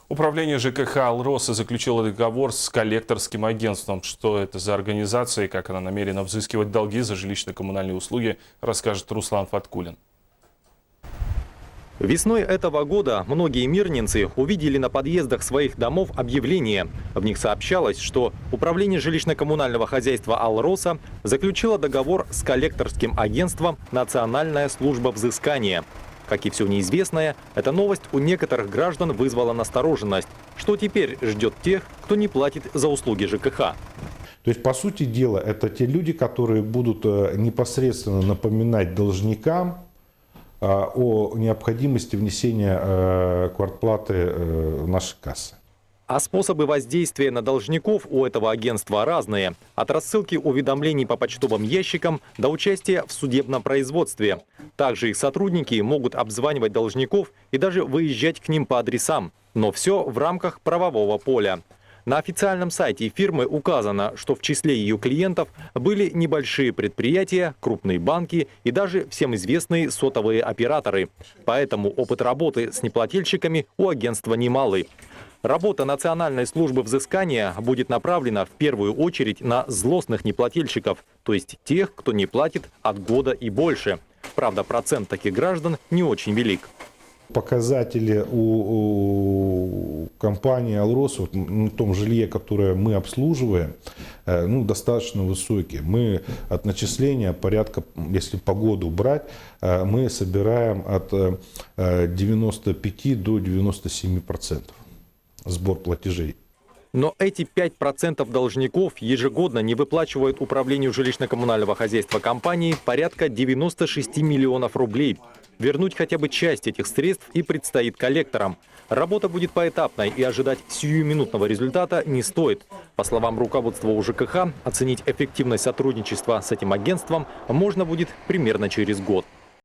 Управление ЖКХ «Алроса» заключило договор с коллекторским агентством. Что это за организация и как она намерена взыскивать долги за жилищно-коммунальные услуги, расскажет Руслан Фаткулин. Весной этого года многие мирнинцы увидели на подъездах своих домов объявления. В них сообщалось, что Управление жилищно-коммунального хозяйства «Алроса» заключило договор с коллекторским агентством «Национальная служба взыскания». Как и все неизвестное, эта новость у некоторых граждан вызвала настороженность. Что теперь ждет тех, кто не платит за услуги ЖКХ? То есть, по сути дела, это те люди, которые будут непосредственно напоминать должникам о необходимости внесения квартплаты в наши кассы. А способы воздействия на должников у этого агентства разные. От рассылки уведомлений по почтовым ящикам до участия в судебном производстве. Также их сотрудники могут обзванивать должников и даже выезжать к ним по адресам. Но все в рамках правового поля. На официальном сайте фирмы указано, что в числе ее клиентов были небольшие предприятия, крупные банки и даже всем известные сотовые операторы. Поэтому опыт работы с неплательщиками у агентства немалый. Работа Национальной службы взыскания будет направлена в первую очередь на злостных неплательщиков, то есть тех, кто не платит от года и больше. Правда, процент таких граждан не очень велик. Показатели у компании «Алроса» на том жилье, которое мы обслуживаем, достаточно высокие. Мы от начисления порядка, если по году брать, мы собираем от 95 до 97% сбор платежей. Но эти 5% должников ежегодно не выплачивают Управлению жилищно-коммунального хозяйства компании порядка 96 миллионов рублей. Вернуть хотя бы часть этих средств и предстоит коллекторам. Работа будет поэтапной, и ожидать сиюминутного результата не стоит. По словам руководства УЖКХ, оценить эффективность сотрудничества с этим агентством можно будет примерно через год.